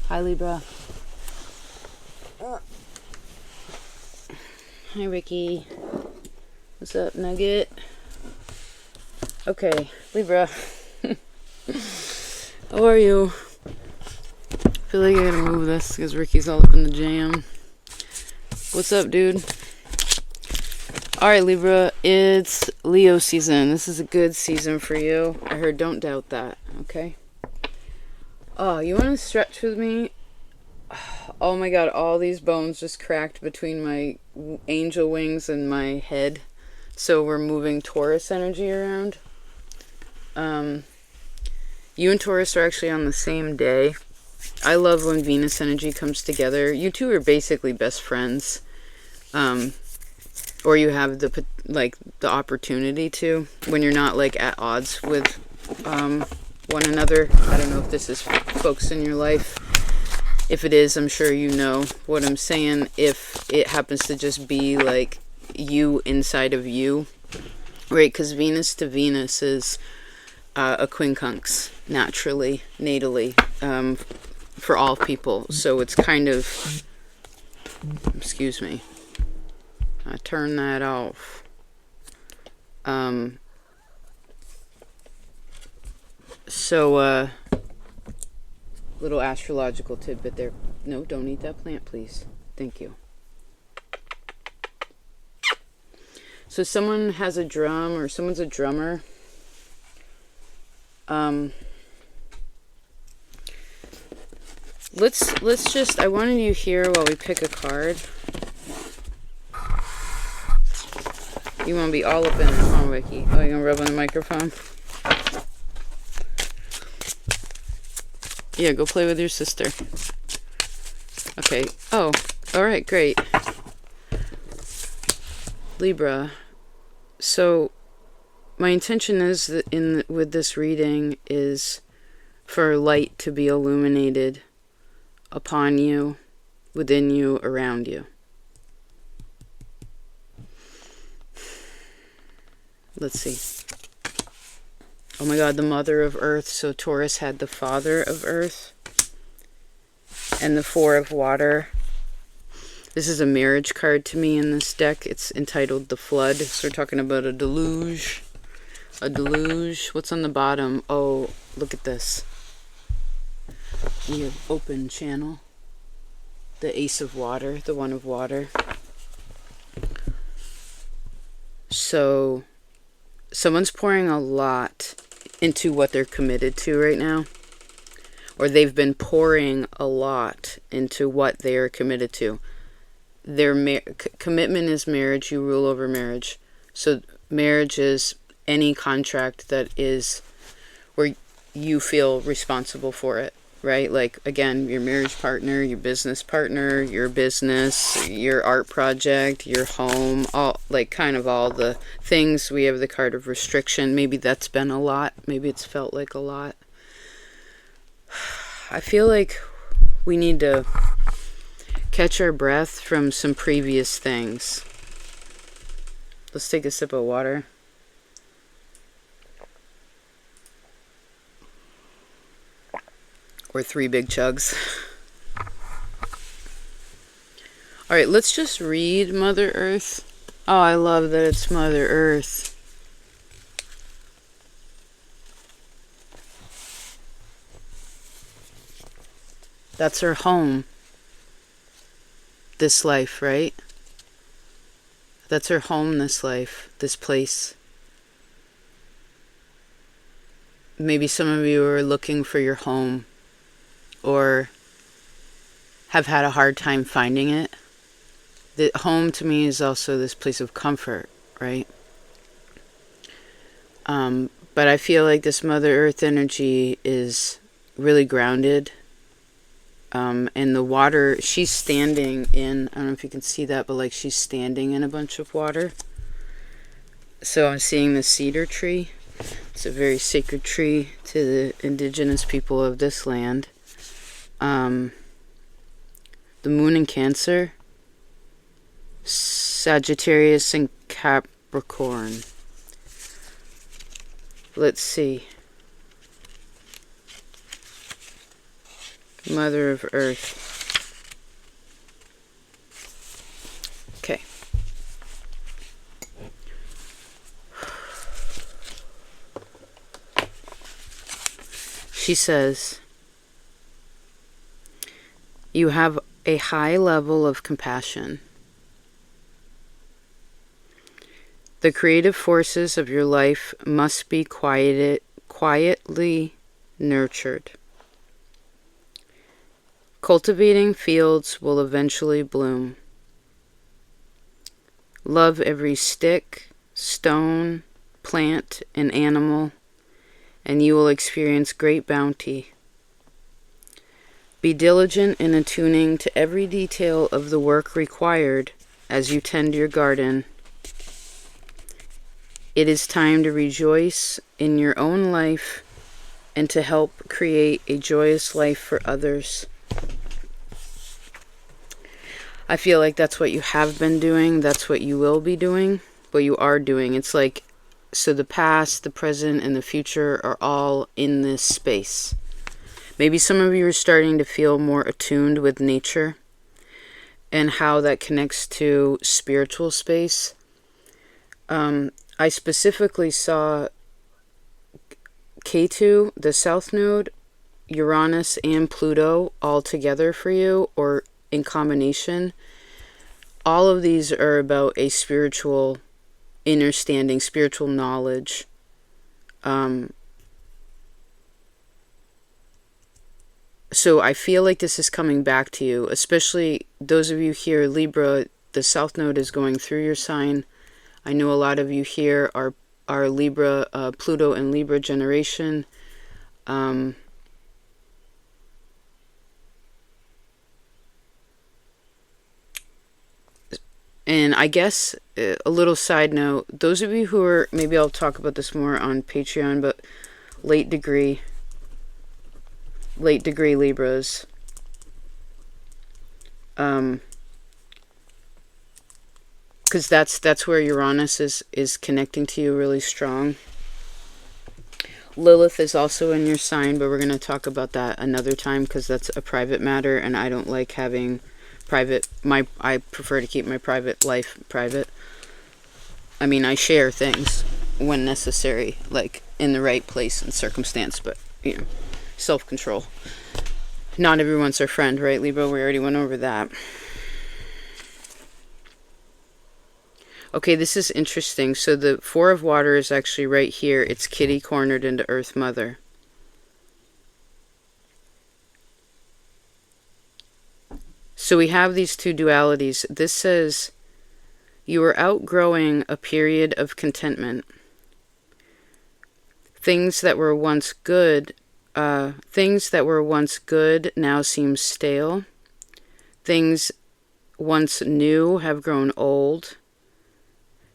Hi, Libra. Hi, Ricky. What's up, Nugget? Okay, Libra. How are you? I feel like I gotta move this because Ricky's all up in the jam. What's up, dude? Alright, Libra, it's Leo season. This is a good season for you. I heard don't doubt that, okay? Oh, you want to stretch with me? Oh my god, all these bones just cracked between my angel wings and my head. So we're moving Taurus energy around. You and Taurus are actually on the same day. I love when Venus energy comes together. You two are basically best friends. Or you have the opportunity to, when you're not like at odds with one another. I don't know if this is folks in your life. If it is, I'm sure you know what I'm saying. If it happens to just be like you inside of you, right? Because Venus to Venus is a quincunx, naturally, natally, for all people. So it's kind of, excuse me, I turn that off. Little astrological tidbit there. No, don't eat that plant, please. Thank you. So someone has a drum, or someone's a drummer. Let's just, I wanted you here while we pick a card. You want to be all up in it, huh, Ricky? Oh, you gonna rub on the microphone? Yeah, go play with your sister. Okay. Oh, alright, great. Libra. So, my intention is that with this reading is for light to be illuminated upon you, within you, around you. Let's see. Oh my god, the Mother of Earth. So Taurus had the Father of Earth. And the Four of Water. This is a marriage card to me in this deck. It's entitled The Flood. So we're talking about a deluge. A deluge. What's on the bottom? Oh, look at this. We have open channel. The Ace of Water. The One of Water. So someone's pouring a lot into what they're committed to right now. Or they've been pouring a lot into what they are committed to. Their commitment is marriage. You rule over marriage. So marriage is any contract that is where you feel responsible for it, right? Like, again, your marriage partner, your business partner, your business, your art project, your home, all, like, kind of all the things. We have the card of restriction. Maybe that's been a lot. Maybe it's felt like a lot. I feel like we need to catch our breath from some previous things. Let's take a sip of water. Or 3 big chugs. Alright, let's just read Mother Earth. Oh, I love that it's Mother Earth. That's her home. This life, right? That's her home, this life, this place. Maybe some of you are looking for your home or have had a hard time finding it. The home to me is also this place of comfort, right? But I feel like this Mother Earth energy is really grounded. And the water, she's standing in, I don't know if you can see that, but like she's standing in a bunch of water. So I'm seeing the cedar tree. It's a very sacred tree to the indigenous people of this land. The moon in Cancer, Sagittarius and Capricorn. Let's see. Mother of Earth. Okay. She says, you have a high level of compassion. The creative forces of your life must be quietly nurtured. Cultivating fields will eventually bloom. Love every stick, stone, plant, and animal, and you will experience great bounty. Be diligent in attuning to every detail of the work required as you tend your garden. It is time to rejoice in your own life and to help create a joyous life for others. I feel like that's what you have been doing. That's what you will be doing. What you are doing. It's like, so the past, the present, and the future are all in this space. Maybe some of you are starting to feel more attuned with nature and how that connects to spiritual space. I specifically saw K2, the South Node, Uranus, and Pluto all together for you, or in combination. All of these are about a spiritual understanding, spiritual knowledge. So I feel like this is coming back to you, especially those of you here, Libra. The South Node is going through your sign. I know a lot of you here are Libra, Pluto and Libra generation. And I guess a little side note, those of you who are, maybe I'll talk about this more on Patreon, but late degree Libras, because that's where Uranus is connecting to you really strong. Lilith is also in your sign, but we're going to talk about that another time because that's a private matter, and I don't like having private. I prefer to keep my private life private. I mean, I share things when necessary, like in the right place and circumstance, but you know, self-control. Not everyone's our friend, right, Libra? We already went over that. Okay, this is interesting. So the Four of Water is actually right here. It's kitty cornered into Earth Mother. So we have these two dualities. This says you are outgrowing a period of contentment. Things that were once good now seem stale. Things once new have grown old.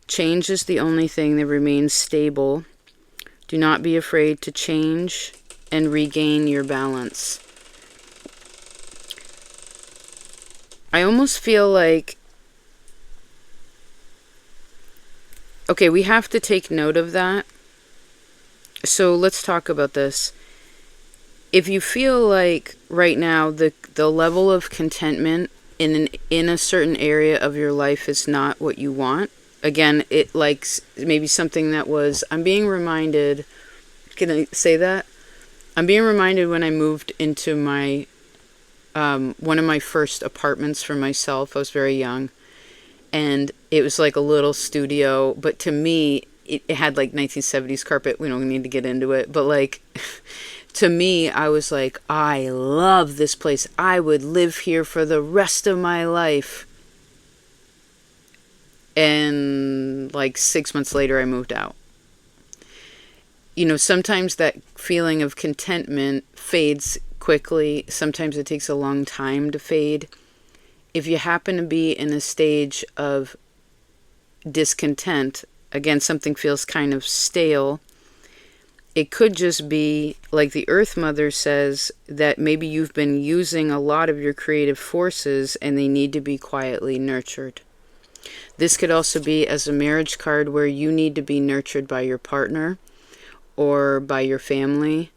Change is the only thing that remains stable. Do not be afraid to change and regain your balance. I almost feel like, okay, we have to take note of that. So let's talk about this. If you feel like right now the level of contentment in a certain area of your life is not what you want, again, it like maybe something that was, I'm being reminded, can I say that? I'm being reminded when I moved into my, one of my first apartments for myself. I was very young, and it was like a little studio, but to me, it had like 1970s carpet. We don't need to get into it, but like, to me, I was like, I love this place. I would live here for the rest of my life. And like 6 months later, I moved out. You know, sometimes that feeling of contentment fades quickly. Sometimes it takes a long time to fade. If you happen to be in a stage of discontent, again, something feels kind of stale. It could just be, like the Earth Mother says, that maybe you've been using a lot of your creative forces and they need to be quietly nurtured. This could also be as a marriage card where you need to be nurtured by your partner or by your family.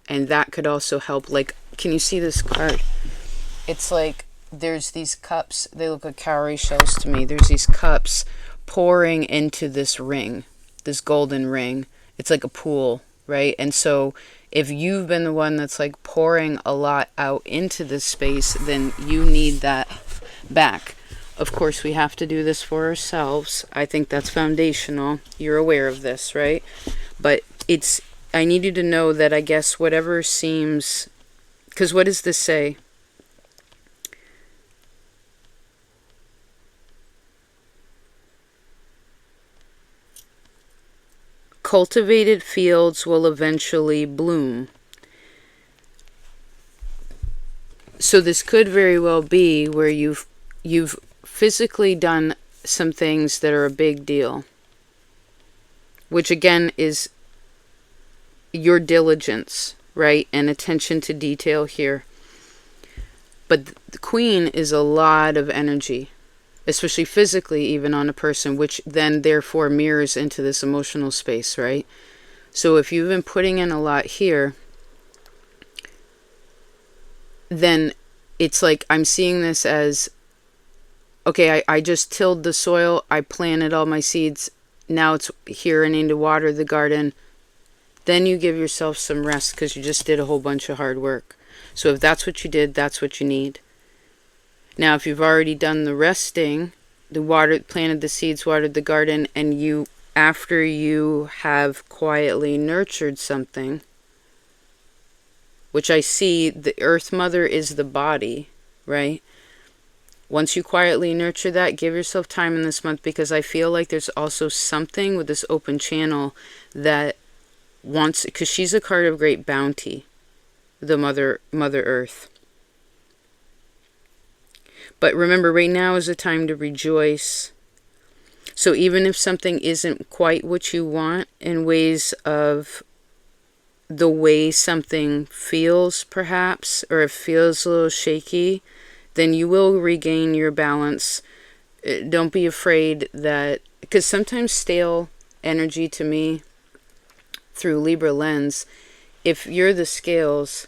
And that could also help. Like, can you see this card? It's like there's these cups. They look like cowrie shells to me. There's these cups pouring into this ring, this golden ring. It's like a pool, right? And so if you've been the one that's like pouring a lot out into this space, then you need that back. Of course, we have to do this for ourselves. I think that's foundational. You're aware of this, right? But I need you to know that I guess whatever seems, because what does this say? Cultivated fields will eventually bloom. So this could very well be where you've physically done some things that are a big deal, which again is your diligence, right? And attention to detail here. But the Queen is a lot of energy, especially physically, even on a person, which then therefore mirrors into this emotional space, right? So if you've been putting in a lot here, then it's like I'm seeing this as, okay, I just tilled the soil, I planted all my seeds, now it's here and I need to water the garden. Then you give yourself some rest because you just did a whole bunch of hard work. So if that's what you did, that's what you need. Now, if you've already done the resting, planted the seeds, watered the garden, and after you have quietly nurtured something, which I see, the Earth Mother is the body, right? Once you quietly nurture that, give yourself time in this month, because I feel like there's also something with this open channel that wants, because she's a card of great bounty, the Mother Earth. But remember, right now is a time to rejoice. So even if something isn't quite what you want, in ways of the way something feels, perhaps, or it feels a little shaky, then you will regain your balance. Don't be afraid that, because sometimes stale energy to me, through Libra lens, if you're the scales,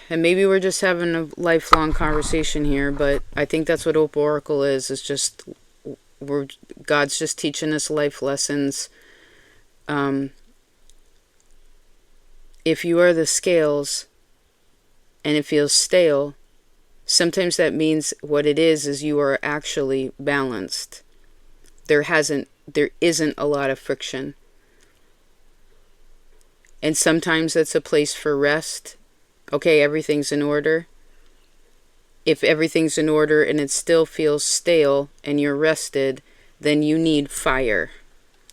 and maybe we're just having a lifelong conversation here, but I think that's what Opal Oracle is just, God's just teaching us life lessons. If you are the scales and it feels stale, sometimes that means what it is you are actually balanced. There isn't a lot of friction. And sometimes that's a place for rest. Okay, everything's in order. If everything's in order and it still feels stale and you're rested, then you need fire,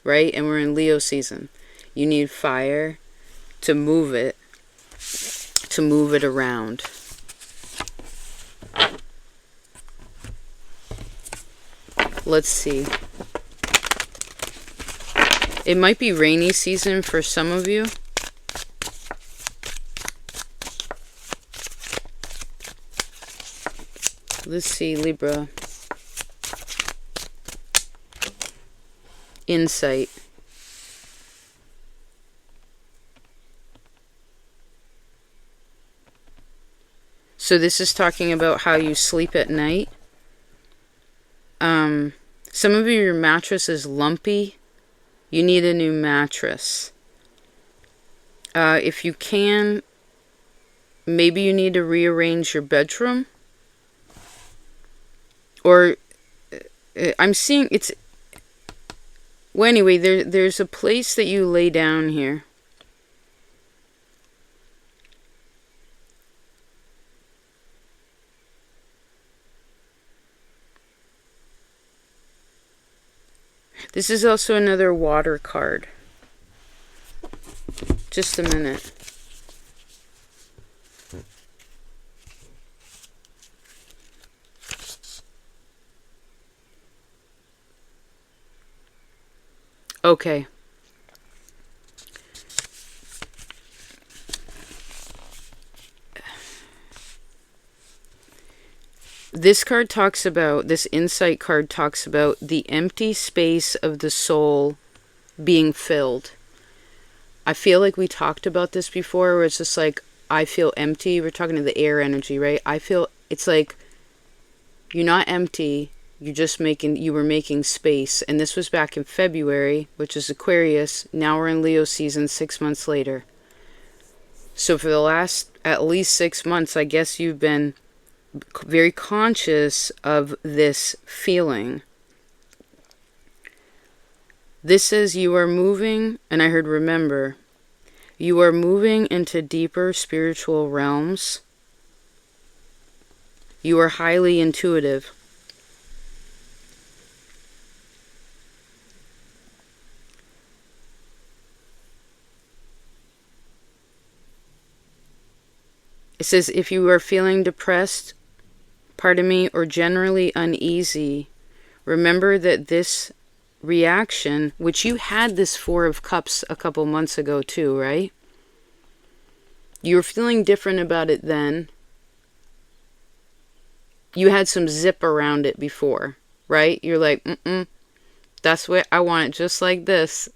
right? And we're in Leo season. You need fire to move it around. Let's see. It might be rainy season for some of you. Let's see, Libra. Insight. So this is talking about how you sleep at night. Some of you, your mattress is lumpy. You need a new mattress. If you can, maybe you need to rearrange your bedroom. Or I'm seeing it's, well, anyway, there's a place that you lay down here. This is also another water card. Just a minute. Okay. This insight card talks about the empty space of the soul being filled. I feel like we talked about this before, where it's just like, I feel empty. We're talking to the air energy, right? I feel it's like you're not empty. You were making space. And this was back in February, which is Aquarius. Now we're in Leo season 6 months later. So for the last at least 6 months, I guess you've been very conscious of this feeling. This says you are moving, and I heard remember, you are moving into deeper spiritual realms. You are highly intuitive. It says if you are feeling depressed, or generally uneasy, remember that this reaction, which you had this Four of Cups a couple months ago too, right? You were feeling different about it then. You had some zip around it before, right? You're like, that's what I want it, just like this.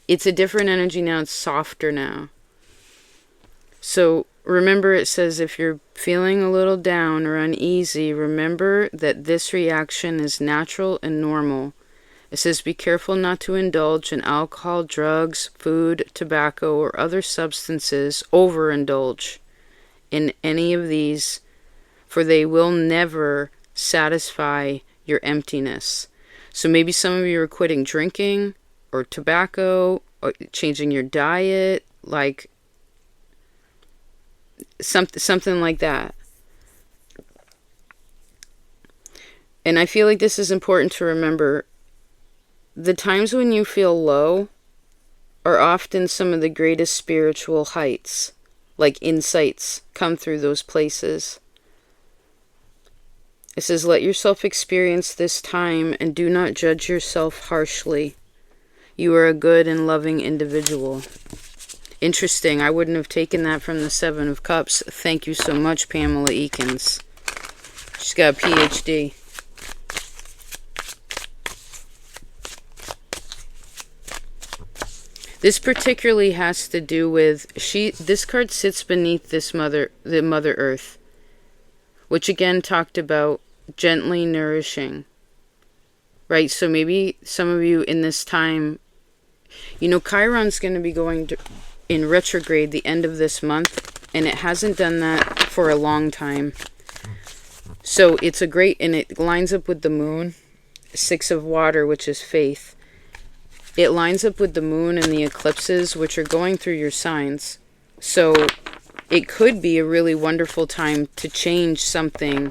It's a different energy now. It's softer now. So remember, it says if you're feeling a little down or uneasy, remember that this reaction is natural and normal. It says be careful not to indulge in alcohol, drugs, food, tobacco, or other substances. Overindulge in any of these, for they will never satisfy your emptiness. So maybe some of you are quitting drinking or tobacco or changing your diet, like something like that. And I feel like this is important to remember. The times when you feel low are often some of the greatest spiritual heights, like insights come through those places. It says, let yourself experience this time and do not judge yourself harshly. You are a good and loving individual. Interesting. I wouldn't have taken that from the Seven of Cups. Thank you so much, Pamela Eakins. She's got a PhD. This particularly has to do with this card sits beneath the Mother Earth, which again talked about gently nourishing. Right? So maybe some of you in this time, Chiron's going to be going in retrograde the end of this month, and it hasn't done that for a long time. So it's and it lines up with the moon, Six of Water, which is faith. It lines up with the moon and the eclipses, which are going through your signs. So it could be a really wonderful time to change something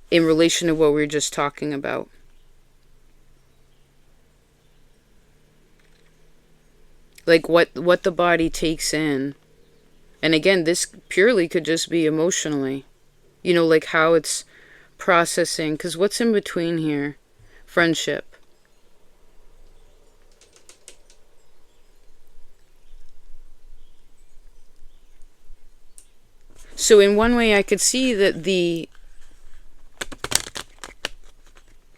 in relation to what we were just talking about. Like what the body takes in. And again, this purely could just be emotionally. Like how it's processing. Because what's in between here? Friendship. So in one way I could see that the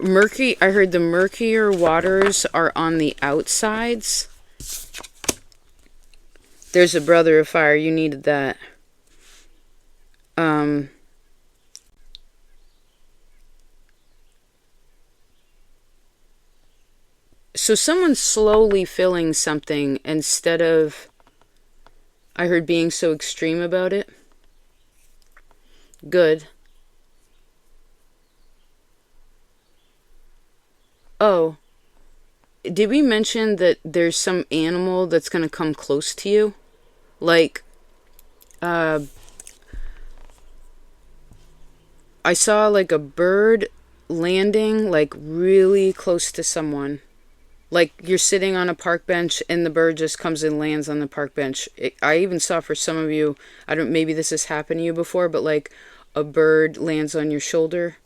I heard the murkier waters are on the outsides. There's a brother of fire. You needed that. So someone's slowly filling something instead of, I heard, being so extreme about it. Good. Oh, did we mention that there's some animal that's going to come close to you? Like, I saw like a bird landing like really close to someone. Like you're sitting on a park bench and the bird just comes and lands on the park bench. I even saw for some of you, maybe this has happened to you before, but like a bird lands on your shoulder.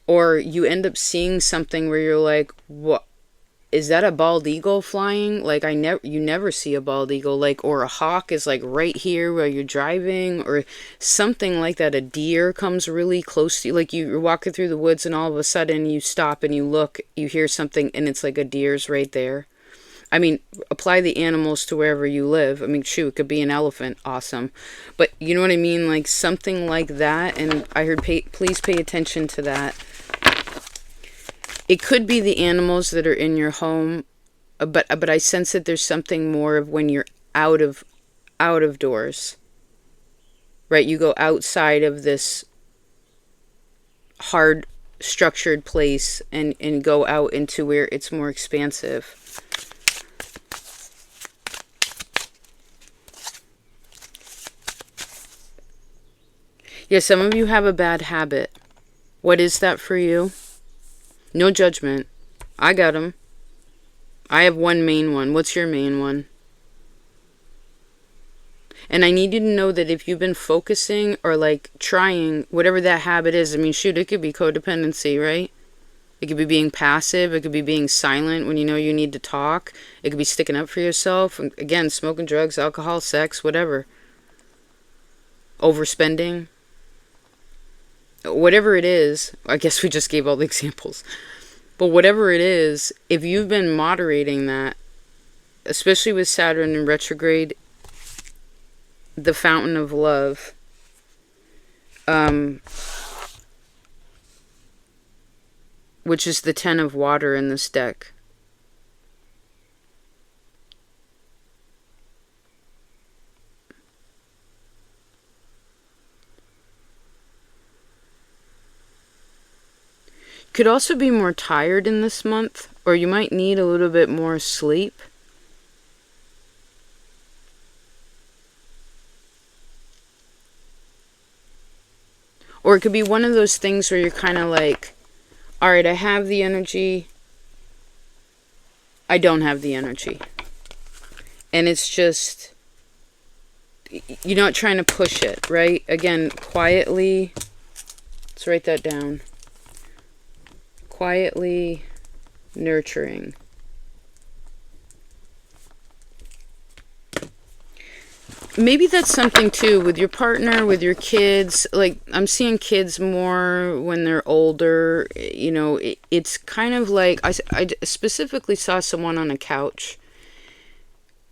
Or you end up seeing something where you're like, what? Is that a bald eagle flying? Like you never see a bald eagle, like, or a hawk is like right here while you're driving, or something like that. A deer comes really close to you, like you're walking through the woods and all of a sudden you stop and you look, you hear something and it's like a deer's right there. I mean, apply the animals to wherever you live. I mean, shoot, it could be an elephant. Awesome. But you know what I mean? Like something like that. And I heard, please pay attention to that. It could be the animals that are in your home. But I sense that there's something more of when you're out of doors. Right? You go outside of this hard structured place and go out into where it's more expansive. Yeah, some of you have a bad habit. What is that for you? No judgment. I got them. I have one main one. What's your main one? And I need you to know that if you've been focusing or like trying, whatever that habit is, I mean, shoot, it could be codependency, right? It could be being passive. It could be being silent when you know you need to talk. It could be sticking up for yourself. Again, smoking, drugs, alcohol, sex, whatever. Overspending. Whatever it is, I guess we just gave all the examples. But whatever it is, if you've been moderating that, especially with Saturn in retrograde, the fountain of love, which is the 10 of water in this deck. Could also be more tired in this month, or you might need a little bit more sleep. Or it could be one of those things where you're kind of like, all right, I have the energy, I don't have the energy. And it's just, you're not trying to push it, right? Again, quietly, let's write that down. Quietly nurturing. Maybe that's something too with your partner, with your kids. Like I'm seeing kids more when they're older. You know, it's kind of like I specifically saw someone on a couch.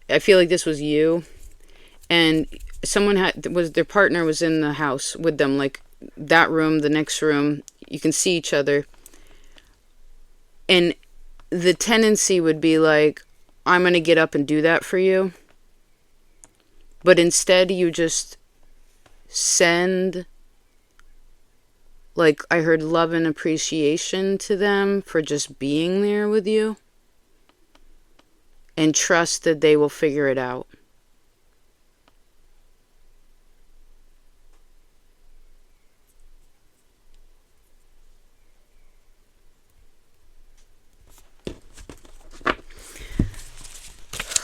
I feel like this was you, and someone their partner was in the house with them, like that room, the next room. You can see each other. And the tendency would be like, I'm going to get up and do that for you. But instead you just send, like I heard, love and appreciation to them for just being there with you. And trust that they will figure it out.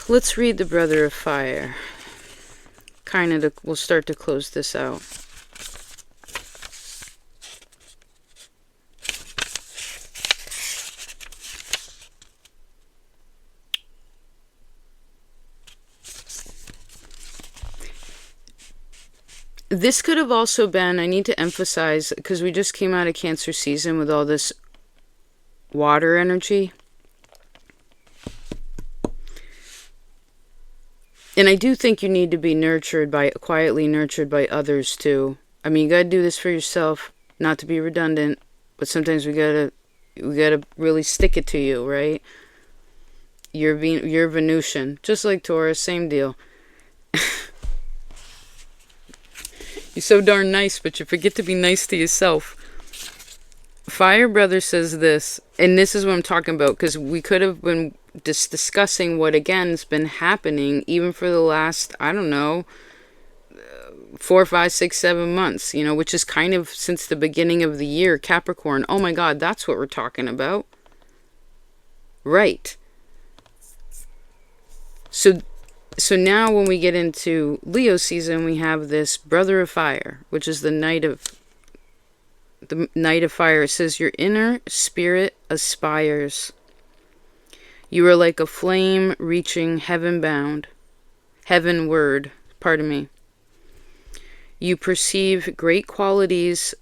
Let's read the Brother of Fire. We'll start to close this out. This could have also been, I need to emphasize, because we just came out of Cancer season with all this water energy. And I do think you need to be quietly nurtured by others too. I mean, you gotta do this for yourself, not to be redundant, but sometimes we gotta really stick it to you, right? You're Venusian, just like Taurus, same deal. You're so darn nice, but you forget to be nice to yourself. Fire Brother says this, and this is what I'm talking about, because we could have been just discussing what again has been happening even for the last, I don't know, 4, 5, 6, 7 months, you know, which is kind of since the beginning of the year. Capricorn, oh my God, that's what we're talking about. Right. So now when we get into Leo season, we have this Brother of Fire, which is the Knight of Fire. It says your inner spirit aspires. You are like a flame reaching heavenward. You perceive great qualities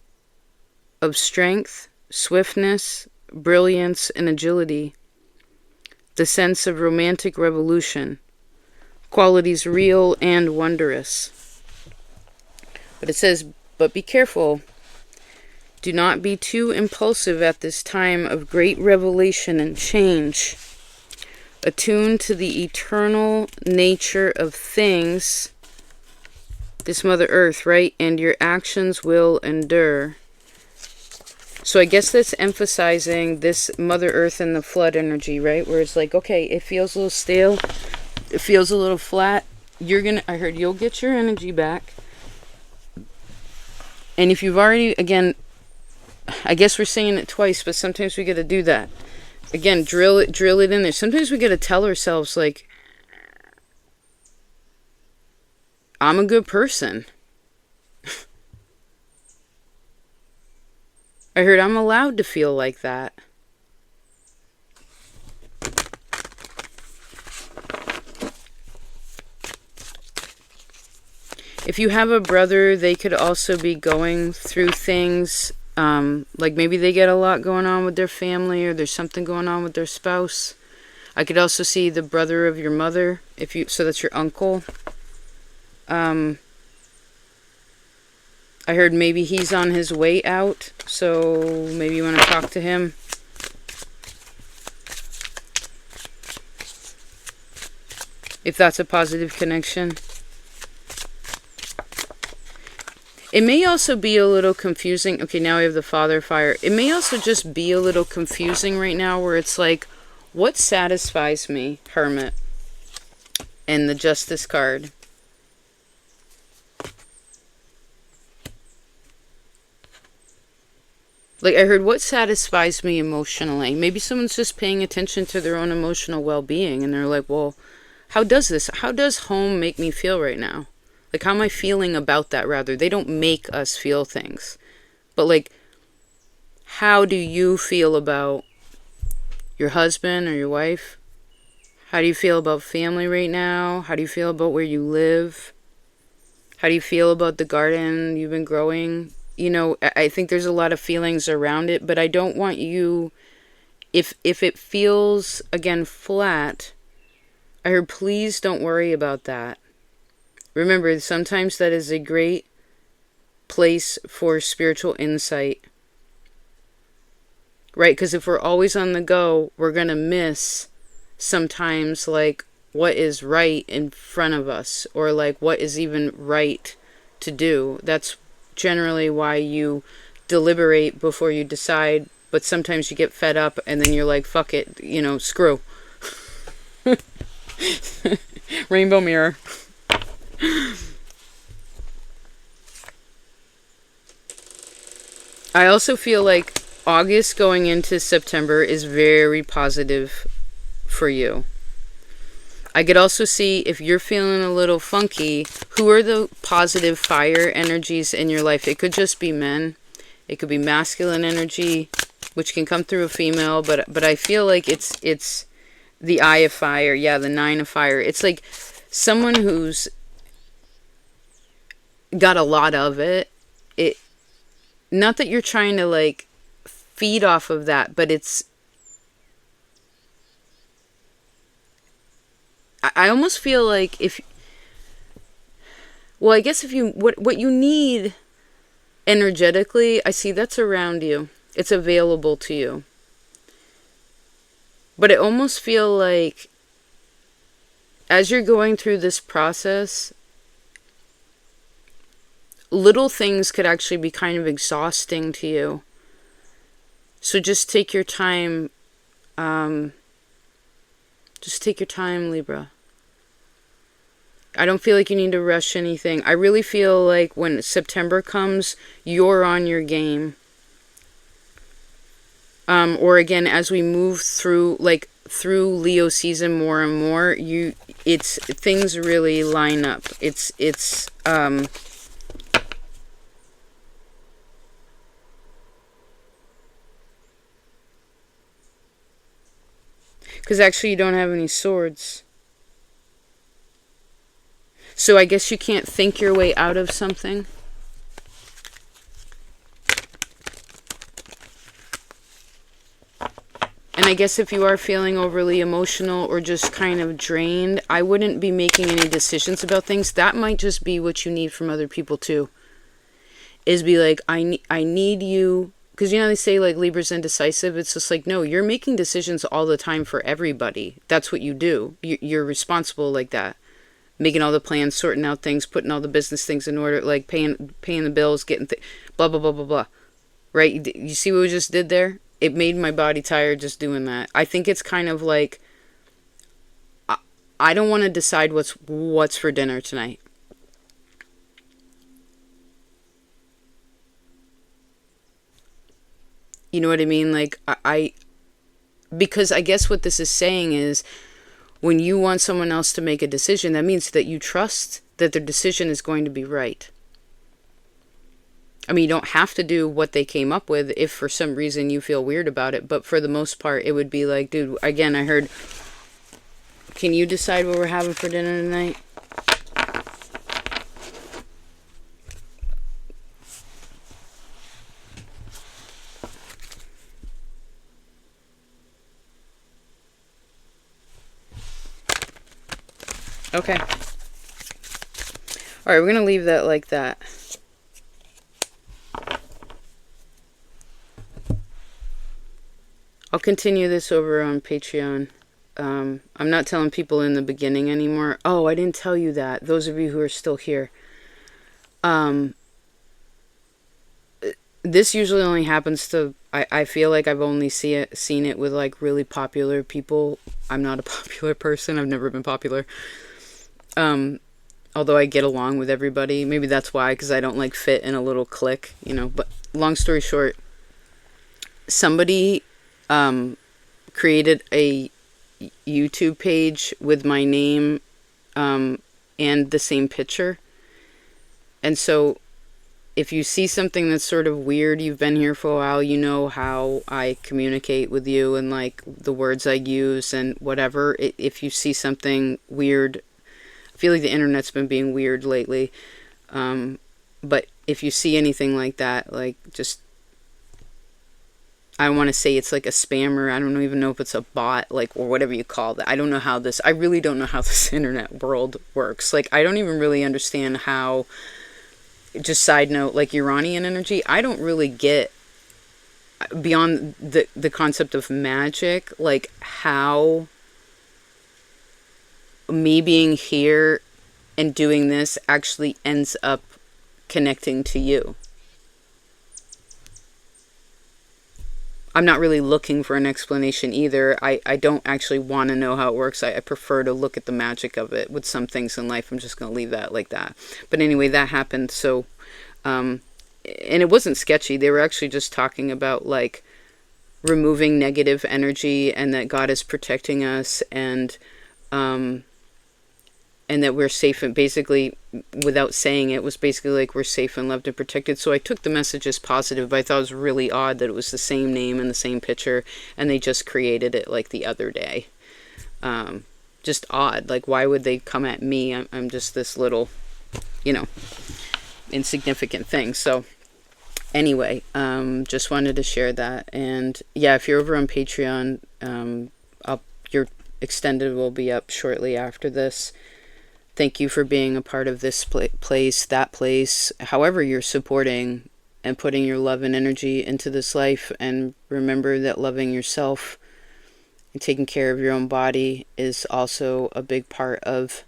of strength, swiftness, brilliance, and agility. the sense of romantic revolution, qualities real and wondrous. But it says, but be careful. Do not be too impulsive at this time of great revelation and change. Attuned to the eternal nature of things, this Mother Earth, right? And your actions will endure. So I guess that's emphasizing this Mother Earth and the flood energy, right? Where it's like, okay, it feels a little stale. It feels a little flat. I heard you'll get your energy back. And if you've already, again, I guess we're saying it twice, but sometimes we got to do that. Again, drill it in there. Sometimes we got to tell ourselves, like, I'm a good person. I heard I'm allowed to feel like that. If you have a brother, they could also be going through things, like maybe they get a lot going on with their family, or there's something going on with their spouse. I could also see the brother of your mother, so that's your uncle. I heard maybe he's on his way out, so maybe you want to talk to him. If that's a positive connection. It may also be a little confusing. Okay, now we have the Father Fire. It may also just be a little confusing right now, where it's like, what satisfies me, Hermit? And the Justice card. Like, I heard, what satisfies me emotionally? Maybe someone's just paying attention to their own emotional well-being, and they're like, well, how does home make me feel right now? Like, how am I feeling about that, rather? They don't make us feel things. But, like, how do you feel about your husband or your wife? How do you feel about family right now? How do you feel about where you live? How do you feel about the garden you've been growing? You know, I think there's a lot of feelings around it, but I don't want you, if it feels, again, flat, I heard, please don't worry about that. Remember, sometimes that is a great place for spiritual insight. Right? Because if we're always on the go, we're going to miss sometimes, like, what is right in front of us, or like what is even right to do. That's generally why you deliberate before you decide, but sometimes you get fed up and then you're like, fuck it, screw. Rainbow mirror. I also feel like August going into September is very positive for you. I could also see, if you're feeling a little funky, who are the positive fire energies in your life? It could just be men. It could be masculine energy, which can come through a female, but I feel like it's the Eye of Fire. Yeah, the Nine of Fire. It's like someone who's got a lot of it. Not that you're trying to, like, feed off of that, but I almost feel like what you need energetically, I see that's around you. It's available to you. But I almost feel like as you're going through this process, little things could actually be kind of exhausting to you. So just take your time. Just take your time, Libra. I don't feel like you need to rush anything. I really feel like when September comes, you're on your game. Or again, as we move through Leo season more and more, things really line up. Because actually you don't have any swords. So I guess you can't think your way out of something. And And I guess if you are feeling overly emotional or just kind of drained, I wouldn't be making any decisions about things. That might just be what you need from other people too. Is be like, I need you, because you know they say like Libra's indecisive. It's just like, no, you're making decisions all the time for everybody. That's what you do. You're responsible like that, making all the plans, sorting out things, putting all the business things in order, like paying the bills, getting blah blah blah blah blah. Right? You see what we just did there? It made my body tired just doing that. I think it's kind of like, I don't want to decide what's for dinner tonight. You know what I mean? Like, because I guess what this is saying is, when you want someone else to make a decision, that means that you trust that their decision is going to be right. I mean, you don't have to do what they came up with if for some reason you feel weird about it. But for the most part, it would be like, dude, again, I heard, can you decide what we're having for dinner tonight? Okay. All right, we're going to leave that like that. I'll continue this over on Patreon. I'm not telling people in the beginning anymore. Oh, I didn't tell you that. Those of you who are still here. This usually only happens to... I feel like I've only seen it with like really popular people. I'm not a popular person. I've never been popular. Although I get along with everybody. Maybe that's why, because I don't like fit in a little clique, you know. But long story short, somebody created a YouTube page with my name and the same picture. And so if you see something that's sort of weird, you've been here for a while, you know how I communicate with you and like the words I use and whatever. If you see something weird, I feel like the internet's been being weird lately. But if you see anything like that, like just, I don't want to say it's like a spammer. I don't even know if it's a bot, like, or whatever you call that. I really don't know how this internet world works. Like, I don't even really understand how, just side note, like Uranian energy, I don't really get, beyond the concept of magic, like how me being here and doing this actually ends up connecting to you. I'm not really looking for an explanation either. I don't actually want to know how it works. I prefer to look at the magic of it. With some things in life, I'm just going to leave that like that. But anyway, that happened. So, and it wasn't sketchy. They were actually just talking about like removing negative energy and that God is protecting us and that we're safe, and basically, without saying it, was basically like we're safe and loved and protected. So I took the message as positive, but I thought it was really odd that it was the same name and the same picture, and they just created it like the other day. Just odd. Like, why would they come at me? I'm just this little, you know, insignificant thing. So anyway, just wanted to share that. And yeah, if you're over on Patreon, your extended will be up shortly after this. Thank you for being a part of this place, that place, however you're supporting and putting your love and energy into this life. And remember that loving yourself and taking care of your own body is also a big part of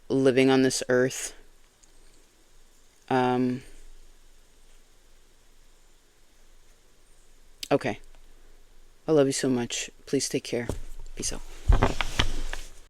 living on this earth. Okay. I love you so much. Please take care. Peace out.